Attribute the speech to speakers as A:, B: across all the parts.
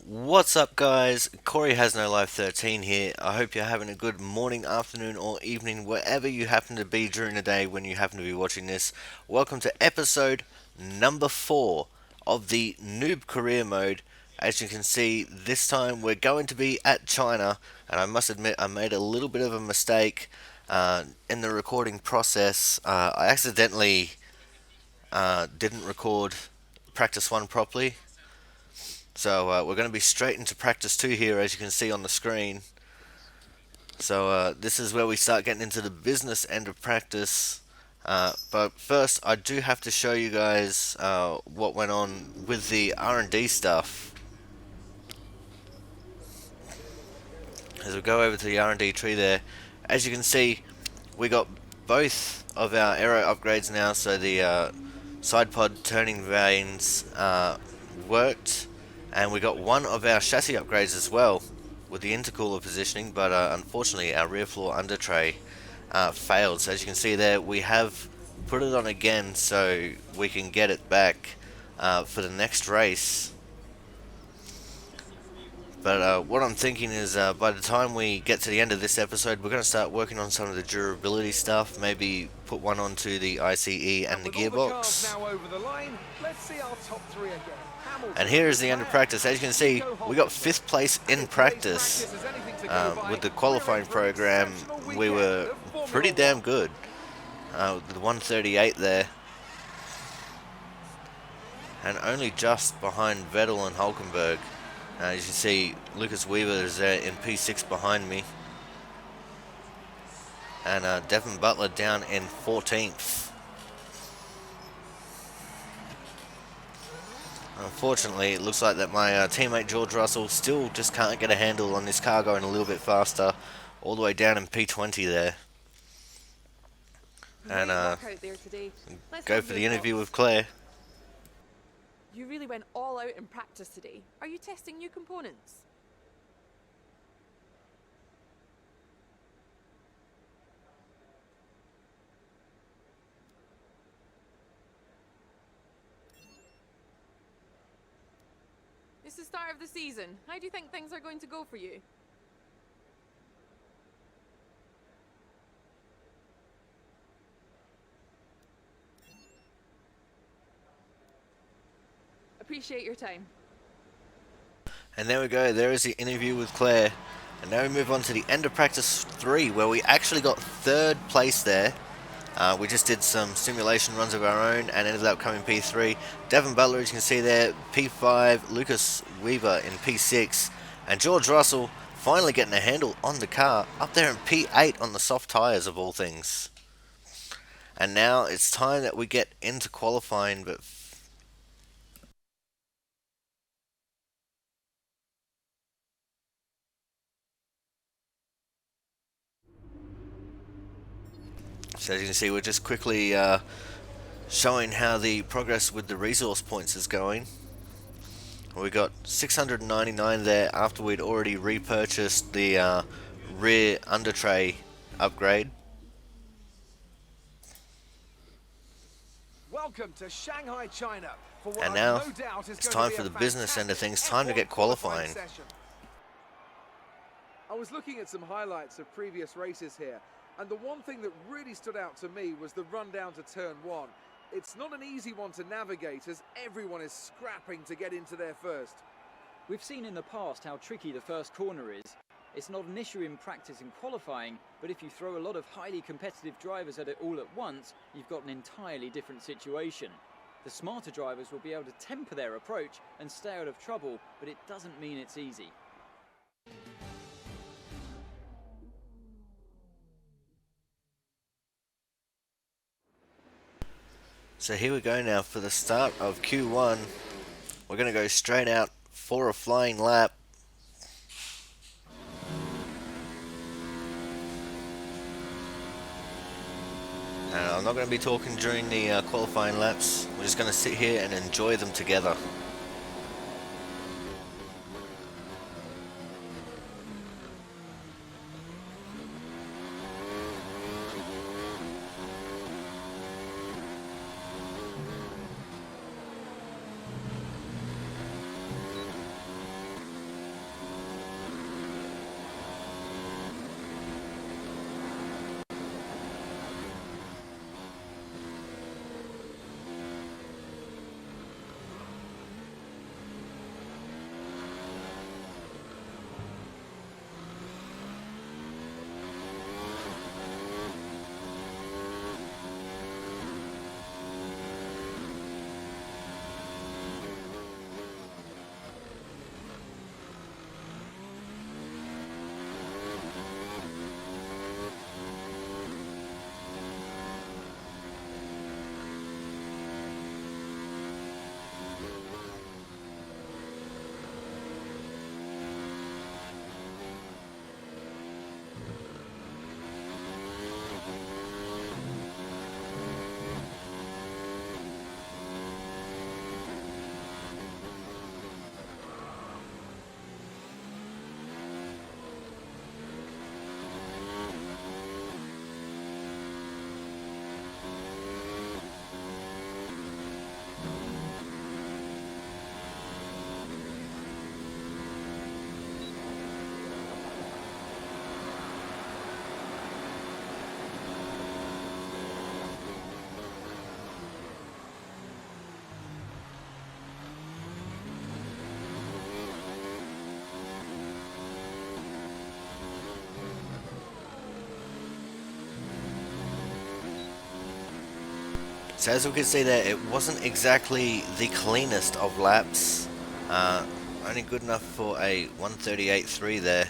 A: What's up, guys? Corey has no life 13 here. I hope you're having a good morning, afternoon, or evening, wherever you happen to be during the day when you happen to be watching this. Welcome to episode number 4 of the Noob Career Mode. As you can see, this time we're going to be at China, and I must admit I made a little bit of a mistake in the recording process. I accidentally didn't record practice 1 properly. So we're going to be straight into practice 2 here, as you can see on the screen. So this is where we start getting into the business end of practice. But first, I do have to show you guys what went on with the R&D stuff. As we go over to the R&D tree there, as you can see, we got both of our aero upgrades now. So the side pod turning vanes worked. And we got one of our chassis upgrades as well with the intercooler positioning, but unfortunately our rear floor under tray failed. So as you can see there, we have put it on again so we can get it back for the next race. But what I'm thinking is by the time we get to the end of this episode, we're going to start working on some of the durability stuff, maybe put one onto the ICE and the gearbox. And here is the end of practice. As you can see, we got 5th place in practice. With the qualifying program, we were pretty damn good. The 138 there. And only just behind Vettel and Hulkenberg. As you see, Lucas Weaver is there in P6 behind me. And Devin Butler down in 14th. Unfortunately, it looks like that my teammate George Russell still just can't get a handle on this car going a little bit faster, all the way down in P20 there. And go for the interview with Claire.
B: You really went all out in practice today. Are you testing new components? It's the start of the season. How do you think things are going to go for you? Appreciate your time.
A: And there we go, there is the interview with Claire. And now we move on to the end of practice 3, where we actually got 3rd place there. We just did some simulation runs of our own and ended up coming P3. Devin Butler, as you can see there, P5. Lucas Weaver in P6. And George Russell finally getting a handle on the car, up there in P8 on the soft tyres of all things. And now it's time that we get into qualifying, but so as you can see, we're just quickly showing how the progress with the resource points is going. We got 699 there after we'd already repurchased the rear under tray upgrade.
C: Welcome to Shanghai, China.
A: And now it's time for the business end of things, time to get qualifying.
C: I was looking at some highlights of previous races here, and the one thing that really stood out to me was the run down to turn 1. It's not an easy one to navigate as everyone is scrapping to get into there first.
D: We've seen in the past how tricky the first corner is. It's not an issue in practice and qualifying, but if you throw a lot of highly competitive drivers at it all at once, you've got an entirely different situation. The smarter drivers will be able to temper their approach and stay out of trouble, but it doesn't mean it's easy.
A: So here we go now for the start of Q1. We're going to go straight out for a flying lap. And I'm not going to be talking during the qualifying laps. We're just going to sit here and enjoy them together. So as we can see there, it wasn't exactly the cleanest of laps. Uh, Only good enough for a 138.3 there.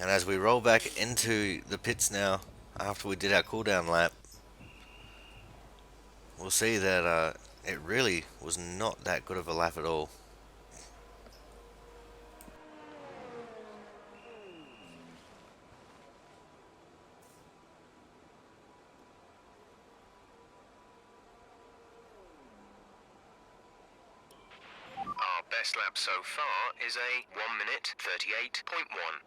A: And as we roll back into the pits now, after we did our cooldown lap, we'll see that it really was not that good of a lap at all.
E: Our best lap so far is a 1 minute 38.1.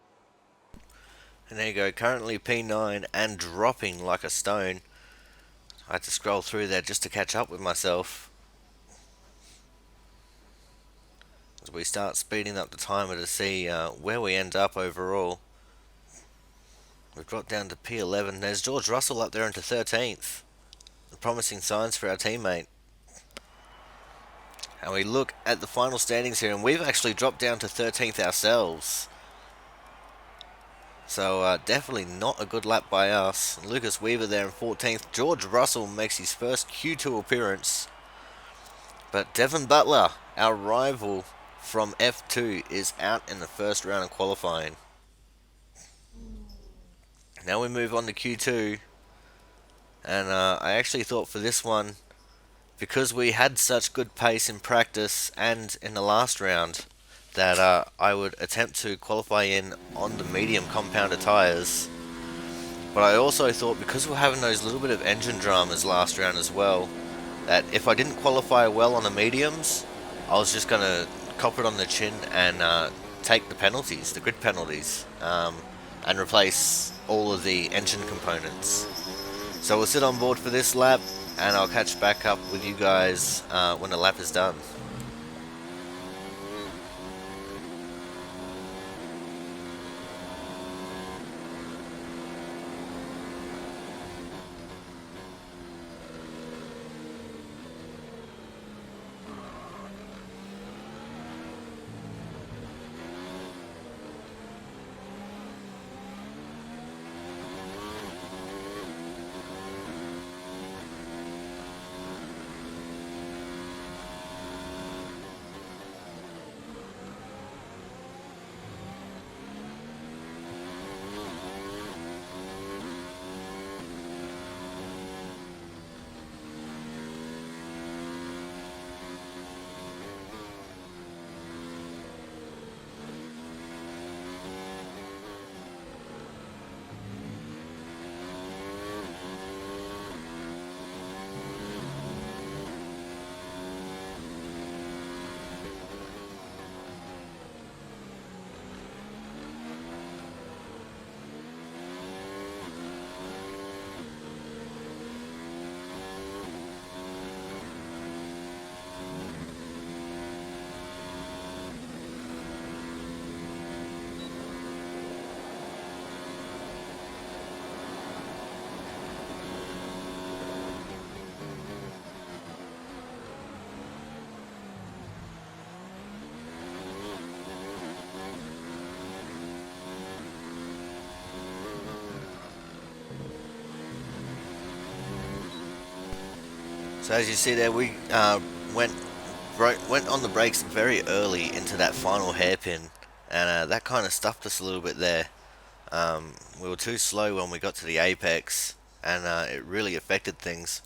A: And there you go, currently P9 and dropping like a stone. I had to scroll through there just to catch up with myself. As we start speeding up the timer to see where we end up overall. We've dropped down to P11. There's George Russell up there into 13th. Promising signs for our teammate. And we look at the final standings here, and we've actually dropped down to 13th ourselves. So definitely not a good lap by us. Lucas Weaver there in 14th. George Russell makes his first Q2 appearance. But Devon Butler, our rival from F2, is out in the first round of qualifying. Now we move on to Q2. And I actually thought for this one, because we had such good pace in practice and in the last round, that I would attempt to qualify in on the medium compounder tyres. But I also thought, because we're having those little bit of engine dramas last round as well, that if I didn't qualify well on the mediums, I was just going to cop it on the chin and take the penalties, the grid penalties, and replace all of the engine components. So we'll sit on board for this lap, and I'll catch back up with you guys when the lap is done. So as you see there, we went on the brakes very early into that final hairpin, and that kind of stuffed us a little bit there. We were too slow when we got to the apex, and it really affected things.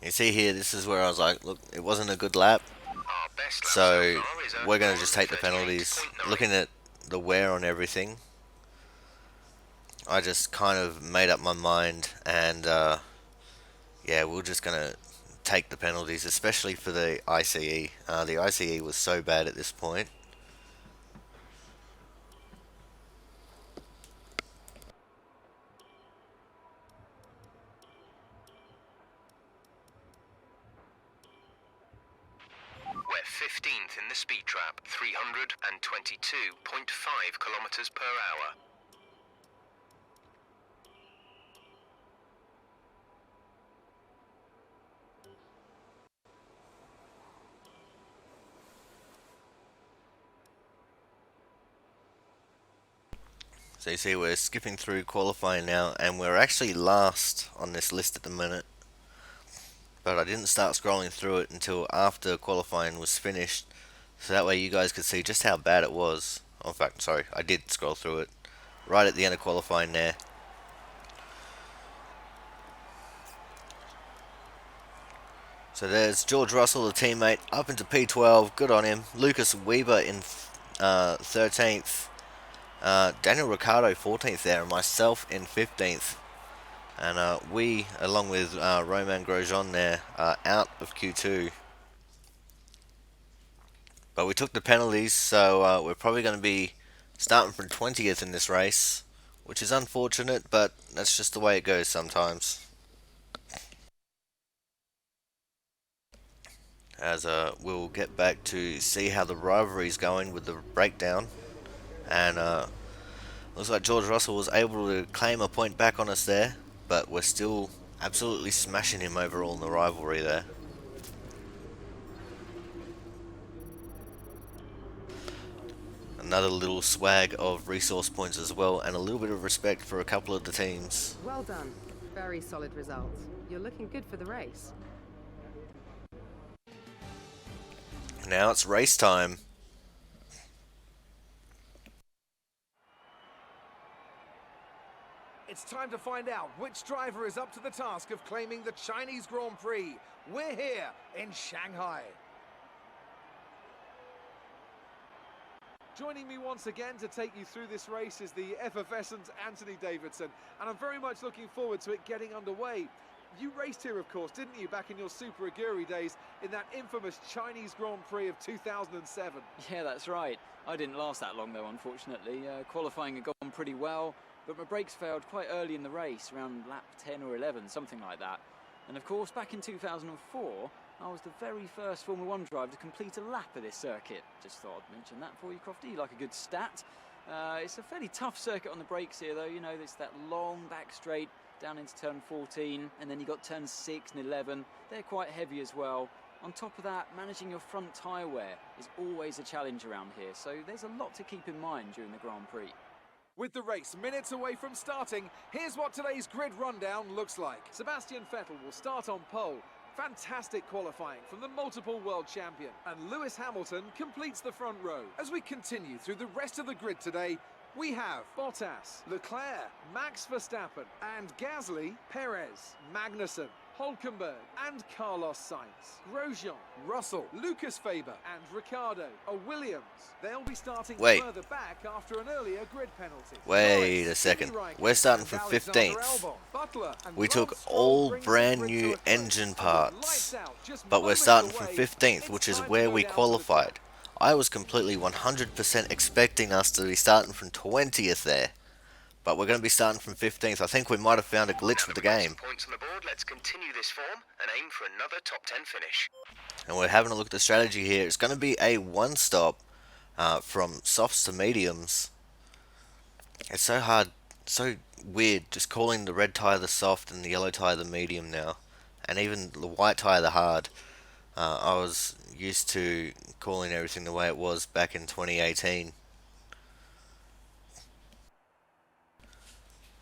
A: You see here, this is where I was like, look, it wasn't a good lap,
E: Our best lap
A: so
E: so far is a
A: we're going to just take the penalties.
E: 1:38.9.
A: Looking at the wear on everything, I just kind of made up my mind, and yeah, we're just going to take the penalties, especially for the ICE. The ICE was so bad at this point.
E: We're 15th in the speed trap, 322.5 kilometers per hour.
A: So you see, we're skipping through qualifying now, and we're actually last on this list at the minute. but I didn't start scrolling through it until after qualifying was finished, so that way you guys could see just how bad it was. Oh, in fact, sorry, I did scroll through it right at the end of qualifying there. So there's George Russell, the teammate, up into P12. Good on him. Lucas Weber in 13th. Daniel Ricciardo 14th there, and myself in 15th. And we, along with Romain Grosjean there, are out of Q2. But we took the penalties, so we're probably going to be starting from 20th in this race, which is unfortunate, but that's just the way it goes sometimes. As we'll get back to see how the rivalry is going with the breakdown. And looks like George Russell was able to claim a point back on us there, but we're still absolutely smashing him overall in the rivalry there. Another little swag of resource points as well, and a little bit of respect for a couple of the teams.
F: Well done. Very solid results. You're looking good for the race.
A: Now it's race time.
C: It's time to find out which driver is up to the task of claiming the Chinese Grand Prix. We're here in Shanghai. Joining me once again to take you through this race is the effervescent Anthony Davidson, and I'm very much looking forward to it getting underway. You raced here, of course, didn't you, back in your Super Aguri days in that infamous Chinese Grand Prix of 2007?
D: Yeah, that's right. I didn't last that long, though, unfortunately. Qualifying had gone pretty well, but my brakes failed quite early in the race, around lap 10 or 11, something like that. And of course, back in 2004, I was the very first Formula 1 driver to complete a lap of this circuit. Just thought I'd mention that for you, Crofty. You like a good stat. It's a fairly tough circuit on the brakes here, though. You know, it's that long back straight down into turn 14, and then you got turn 6 and 11. They're quite heavy as well. On top of that, managing your front tyre wear is always a challenge around here, so there's a lot to keep in mind during the Grand Prix.
C: With the race minutes away from starting, here's what today's grid rundown looks like. Sebastian Vettel will start on pole. Fantastic qualifying from the multiple world champion. And Lewis Hamilton completes the front row. As we continue through the rest of the grid today, we have Bottas, Leclerc, Max Verstappen, and Gasly, Perez, Magnussen, Hülkenberg, and Carlos Sainz. Grosjean, Russell, Lucas Faber, and Ricciardo are Williams. They'll be starting further back after an earlier grid penalty.
A: Wait a second. We're starting from 15th. We took all brand new engine parts, but we're starting from 15th, which is where we qualified. I was completely 100% expecting us to be starting from 20th there, but we're going to be starting from 15th. I think we might have found a glitch with the game.
E: Points on the board. Let's continue this form and aim for another top 10 finish.
A: And we're having a look at the strategy here. It's going to be a one-stop from softs to mediums. It's so hard, so weird just calling the red tyre the soft and the yellow tyre the medium now. And even the white tyre the hard. I was used to calling everything the way it was back in 2018.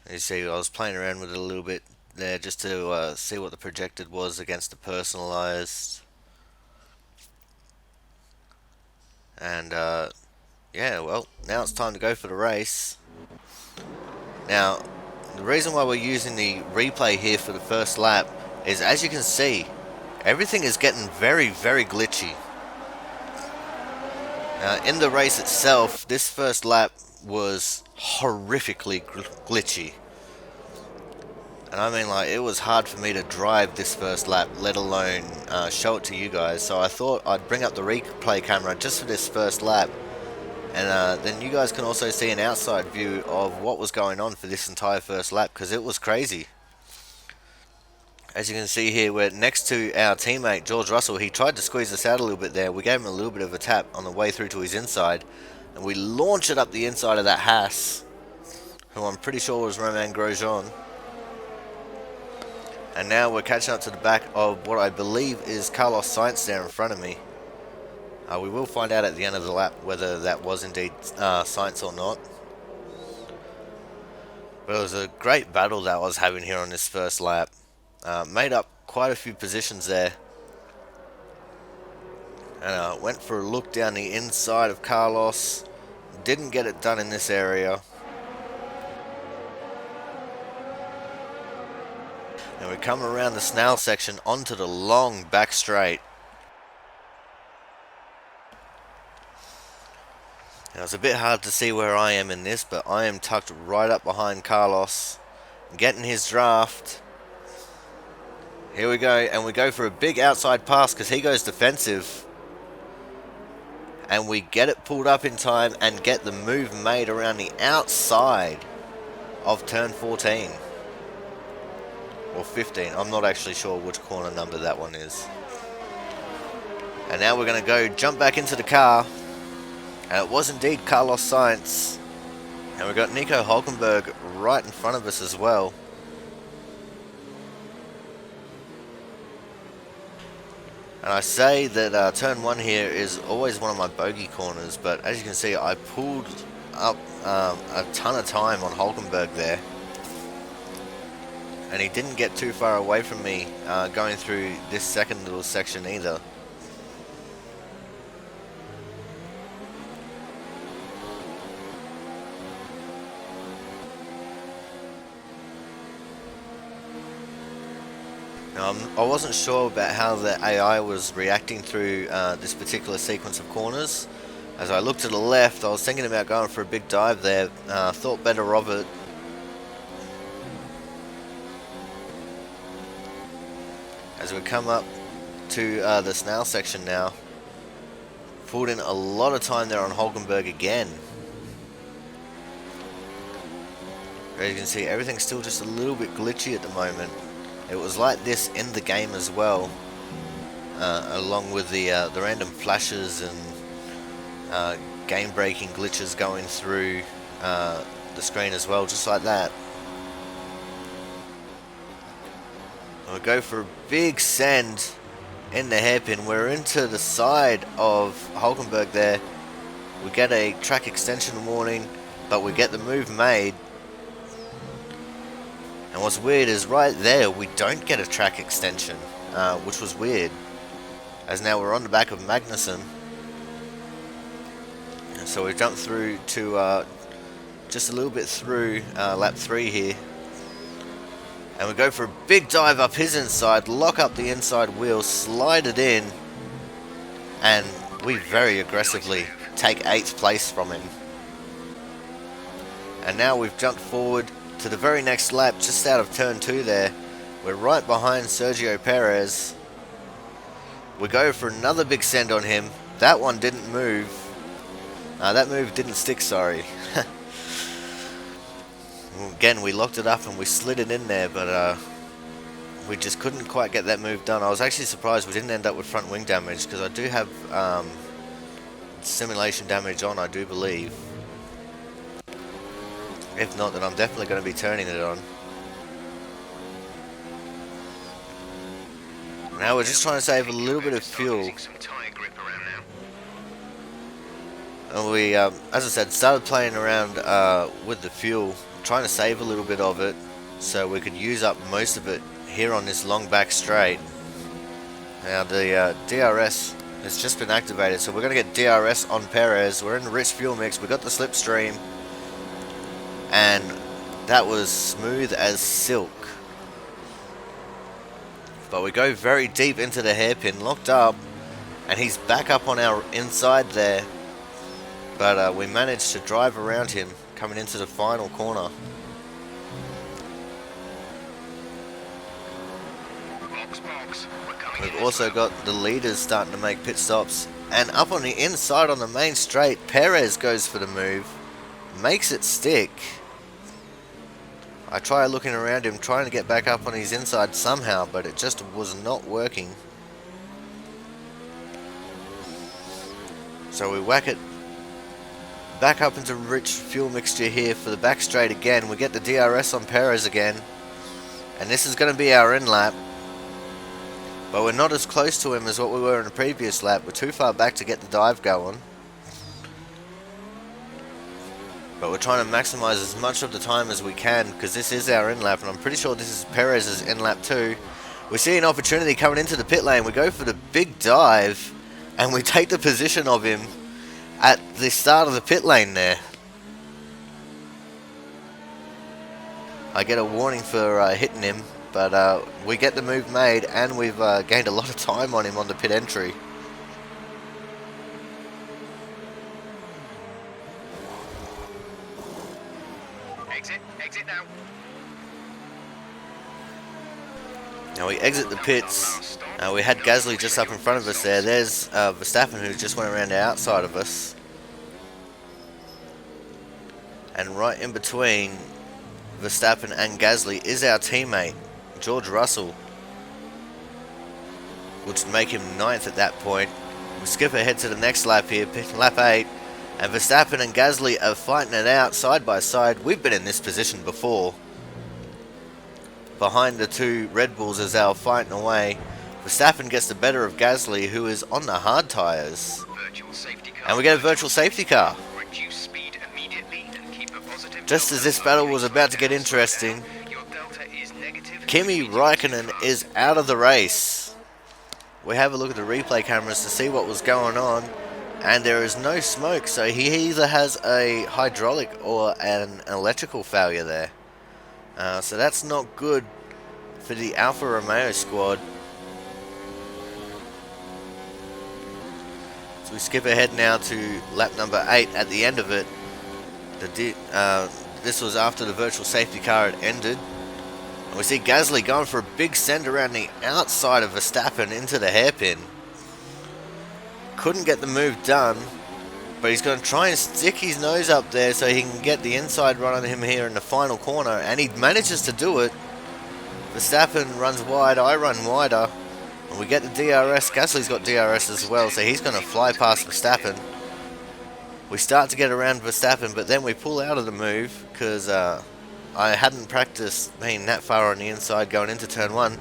A: You see, I was playing around with it a little bit there just to see what the projected was against the personalized. And yeah, well, now it's time to go for the race. Now, the reason why we're using the replay here for the first lap is, as you can see, everything is getting very, very glitchy. In the race itself, this first lap was horrifically glitchy. And I mean, like, it was hard for me to drive this first lap, let alone show it to you guys. So I thought I'd bring up the replay camera just for this first lap. And then you guys can also see an outside view of what was going on for this entire first lap, because it was crazy. As you can see here, we're next to our teammate, George Russell. He tried to squeeze us out a little bit there. We gave him a little bit of a tap on the way through to his inside. And we launch it up the inside of that Haas, who I'm pretty sure was Romain Grosjean. And now we're catching up to the back of what I believe is Carlos Sainz there in front of me. We will find out at the end of the lap whether that was indeed Sainz or not. But it was a great battle that I was having here on this first lap. Made up quite a few positions there. And I went for a look down the inside of Carlos. Didn't get it done in this area. And we come around the snail section onto the long back straight. Now it's a bit hard to see where I am in this, but I am tucked right up behind Carlos, getting his draft. Here we go, and we go for a big outside pass because he goes defensive. And we get it pulled up in time and get the move made around the outside of turn 14. Or 15, I'm not actually sure which corner number that one is. And now we're going to go jump back into the car. And it was indeed Carlos Sainz. And we've got Nico Hulkenberg right in front of us as well. And I say that turn 1 here is always one of my bogey corners, but as you can see, I pulled up a ton of time on Hulkenberg there. And he didn't get too far away from me going through this second little section either. Now, I wasn't sure about how the AI was reacting through this particular sequence of corners. As I looked to the left, I was thinking about going for a big dive there, thought better of it. As we come up to the snail section now, pulled in a lot of time there on Hulkenberg again. As you can see, everything's still just a little bit glitchy at the moment. It was like this in the game as well, along with the random flashes and game-breaking glitches going through the screen as well, just like that. We'll go for a big send in the hairpin. We're into the side of Hulkenberg there. We get a track extension warning, but we get the move made. And what's weird is right there we don't get a track extension, which was weird, as now we're on the back of Magnussen. And so we jump through to just a little bit through lap 3 here. And we go for a big dive up his inside, lock up the inside wheel, slide it in, and we very aggressively take 8th place from him. And now we've jumped forward to the very next lap, just out of turn 2 there. We're right behind Sergio Perez. We go for another big send on him. That one didn't move. That move didn't stick, sorry. Again, we locked it up and we slid it in there, but we just couldn't quite get that move done. I was actually surprised we didn't end up with front wing damage, because I do have simulation damage on, I do believe. If not, then I'm definitely going to be turning it on. Now we're just trying to save a little bit of fuel. And we, as I said, started playing around with the fuel, trying to save a little bit of it so we could use up most of it here on this long back straight. Now the DRS has just been activated, so we're going to get DRS on Perez. We're in the rich fuel mix, we got the slipstream, and that was smooth as silk. But we go very deep into the hairpin, locked up, and he's back up on our inside there. But we managed to drive around him coming into the final corner. We've also got the leaders starting to make pit stops. And up on the inside on the main straight, Perez goes for the move, makes it stick. I try looking around him, trying to get back up on his inside somehow, but it just was not working. So we whack it back up into rich fuel mixture here for the back straight again. We get the DRS on Perez again, and this is going to be our in lap. But we're not as close to him as what we were in the previous lap. We're too far back to get the dive going. But we're trying to maximize as much of the time as we can, because this is our in lap, and I'm pretty sure this is Perez's in lap too. We see an opportunity coming into the pit lane. We go for the big dive, and we take the position of him at the start of the pit lane there. I get a warning for hitting him, but we get the move made, and we've gained a lot of time on him on the pit entry.
E: Exit now.
A: Now we exit the pits. We had Gasly just up in front of us there. There's Verstappen, who just went around the outside of us. And right in between Verstappen and Gasly is our teammate, George Russell, which would make him 9th at that point. We skip ahead to the next lap here, lap 8. And Verstappen and Gasly are fighting it out side by side. We've been in this position before. Behind the two Red Bulls as they are fighting away. Verstappen gets the better of Gasly, who is on the hard tyres. And we get a virtual safety car.
E: Reduce speed immediately and keep a positive.
A: Just as this battle was about to get interesting, Kimi Raikkonen is out of the race. We have a look at the replay cameras to see what was going on. And there is no smoke, so he either has a hydraulic or an electrical failure there. So that's not good for the Alfa Romeo squad. So we skip ahead now to lap number 8 at the end of it. This was after the virtual safety car had ended. And we see Gasly going for a big send around the outside of Verstappen into the hairpin. Couldn't get the move done, but he's going to try and stick his nose up there so he can get the inside run on him here in the final corner, and he manages to do it. Verstappen runs wide, I run wider, and we get the DRS. Gasly's got DRS as well, so he's going to fly past Verstappen. We start to get around Verstappen, but then we pull out of the move because I hadn't practiced being that far on the inside going into turn 1.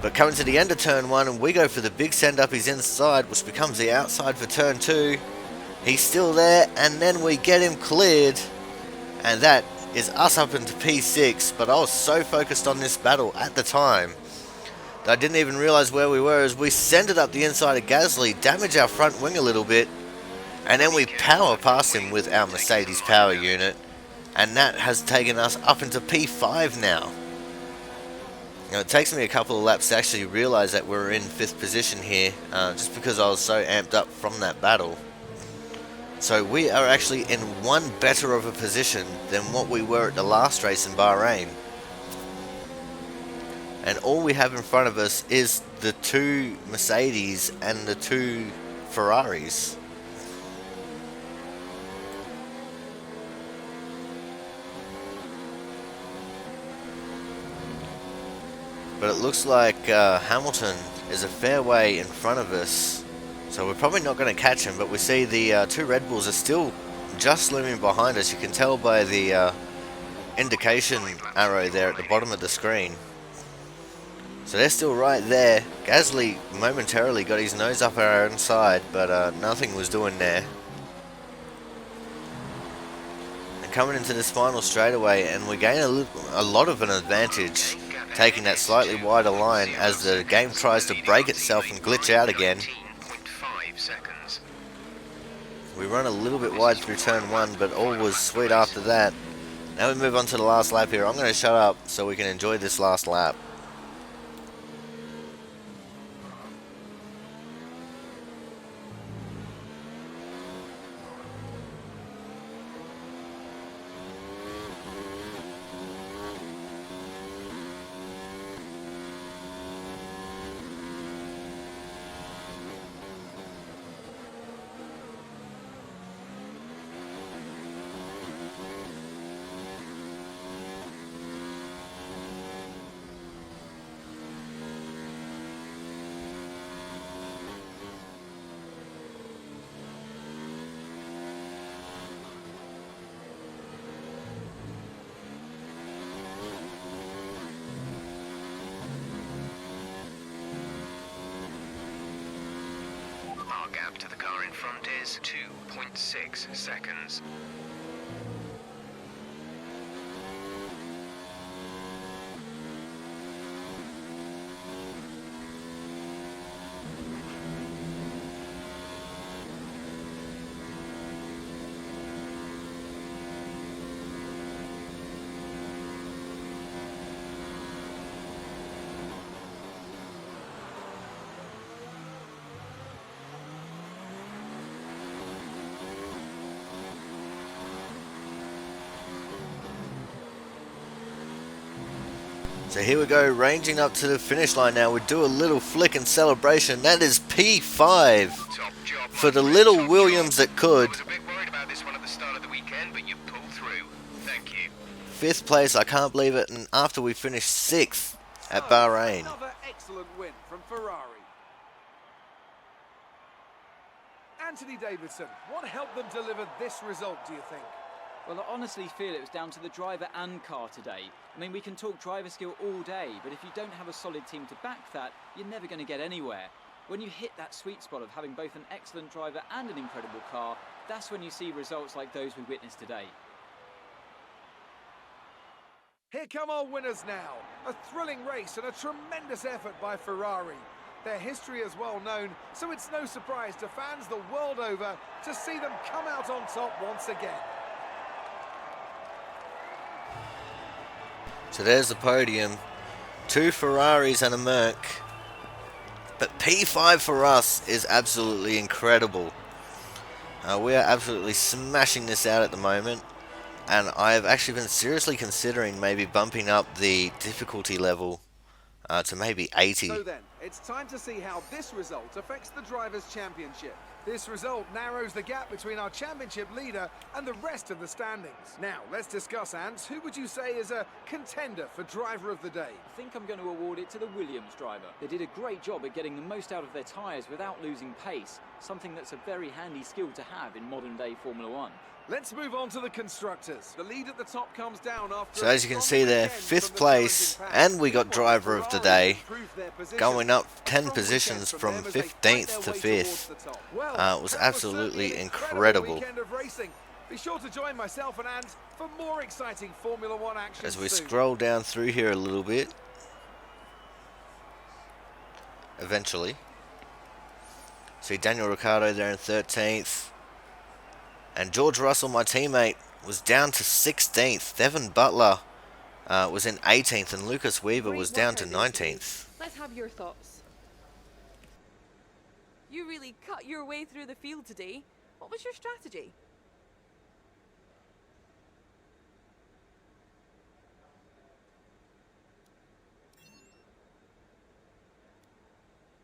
A: But coming to the end of turn 1, and we go for the big send up his inside, which becomes the outside for turn 2. He's still there, and then we get him cleared, and that is us up into P6. But I was so focused on this battle at the time that I didn't even realize where we were as we send it up the inside of Gasly, damage our front wing a little bit, and then we power past him with our Mercedes power unit, and that has taken us up into P5 now. Now, it takes me a couple of laps to actually realize that we're in 5th position here, just because I was so amped up from that battle. So we are actually in one better of a position than what we were at the last race in Bahrain. And all we have in front of us is the 2 Mercedes and the 2 Ferraris. But it looks like Hamilton is a fair way in front of us. So we're probably not going to catch him, but we see the 2 Red Bulls are still just looming behind us. You can tell by the indication arrow there at the bottom of the screen. So they're still right there. Gasly momentarily got his nose up our own side, but nothing was doing there. And coming into this final straightaway, and we gain a lot of an advantage, taking that slightly wider line as the game tries to break itself and glitch out again. We run a little bit wide through turn 1, but all was sweet after that. Now we move on to the last lap here. I'm going to shut up so we can enjoy this last lap.
E: Our gap to the car in front is 2.6 seconds.
A: So here we go, ranging up to the finish line now. We do a little flick and celebration. That is P5
E: Top job,
A: for
E: my
A: the
E: friend,
A: little
E: top
A: Williams
E: job.
A: that could.
E: I was a bit worried about this one at the start of the weekend, but you pulled through. Thank you.
A: 5th place, I can't believe it. And after we finished 6th at
C: So,
A: Bahrain.
C: another excellent win from Ferrari. Anthony Davidson, what helped them deliver this result, do you think?
D: Well, I honestly feel it was down to the driver and car today. I mean, we can talk driver skill all day, but if you don't have a solid team to back that, you're never going to get anywhere. When you hit that sweet spot of having both an excellent driver and an incredible car, that's when you see results like those we witnessed today.
C: Here come our winners now. A thrilling race and a tremendous effort by Ferrari. Their history is well known, so it's no surprise to fans the world over to see them come out on top once again.
A: So there's the podium. 2 Ferraris and a Merc. But P5 for us is absolutely incredible. We are absolutely smashing this out at the moment. And I've actually been seriously considering maybe bumping up the difficulty level to maybe 80.
C: So then, it's time to see how this result affects the Drivers' Championship. This result narrows the gap between our championship leader and the rest of the standings. Now, let's discuss, Ants. Who would you say is a contender for Driver of the Day?
D: I think I'm going to award it to the Williams driver. They did a great job at getting the most out of their tyres without losing pace, something that's a very handy skill to have in modern-day Formula One.
C: Let's move on to the constructors. The lead at the top comes down after.
A: So as you can see there, 5th place, and we got driver of the day, going up 10 positions from 15th to 5th. It was absolutely incredible.
C: Be sure to join myself and Ant for more exciting Formula One action
A: As we
C: soon.
A: scroll down through here a little bit, eventually. See Daniel Ricciardo there in 13th. And George Russell, my teammate, was down to 16th. Devin Butler was in 18th, and Lucas Weaver was down to 19th.
B: Let's have your thoughts. You really cut your way through the field today. What was your strategy?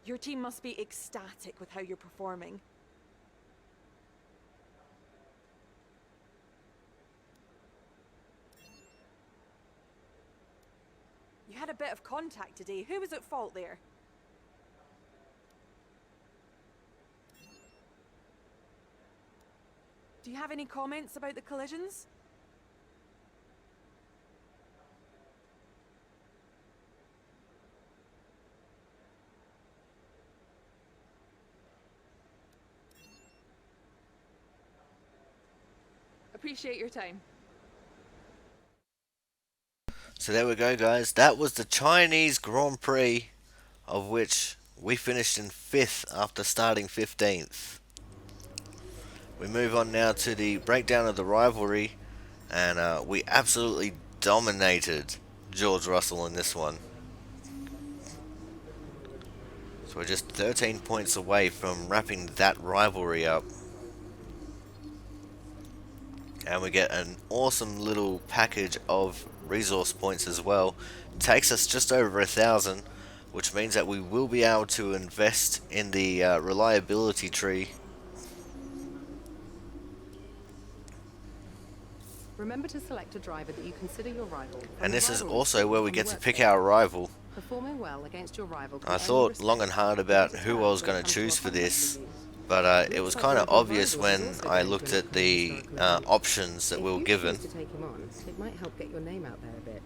B: Your team must be ecstatic with how you're performing. You had a bit of contact today. Who was at fault there? Do you have any comments about the collisions? Appreciate your time.
A: So there we go, guys. That was the Chinese Grand Prix, of which we finished in 5th after starting 15th. We move on now to the breakdown of the rivalry, and we absolutely dominated George Russell in this one. So we're just 13 points away from wrapping that rivalry up. And we get an awesome little package of resource points as well. Takes us just over 1,000, which means that we will be able to invest in the reliability tree.
F: Remember to select a driver that you consider your rival.
A: And this is also where we get to pick our rival.
F: Performing well against your rival.
A: I thought long and hard about who I was going to choose for this, but it was kind of obvious when I looked at the options that we were given.
F: It might help get your name out there a bit.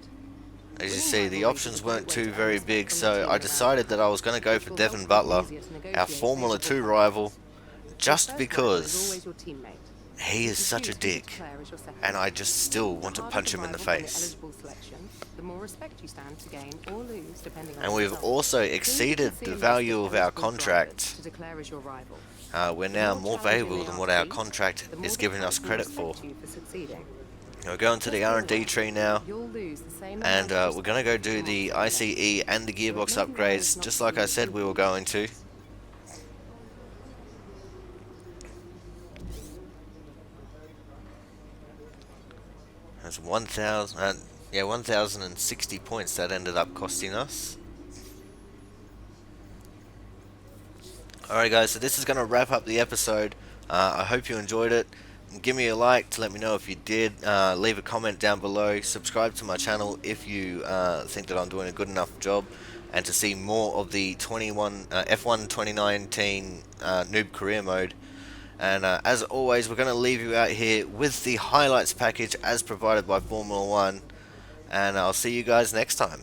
A: As you see, the options weren't too very big, so I decided that I was going to go for Devin Butler, our Formula 2 rival, just because he is such a dick, and I just still want to punch him in the face. And we've also exceeded the value of our contract. We're now more valuable than what our contract is giving us credit for. We're going to the R&D tree now, and we're going to go do the ICE and the gearbox upgrades, just like I said we were going to. That's 1,000, Yeah, 1,060 points that ended up costing us. Alright guys, so this is going to wrap up the episode. I hope you enjoyed it. Give me a like to let me know if you did. Leave a comment down below. Subscribe to my channel if you think that I'm doing a good enough job. And to see more of the F1 2019 Noob Career Mode. And as always, we're going to leave you out here with the highlights package as provided by Formula 1. And I'll see you guys next time.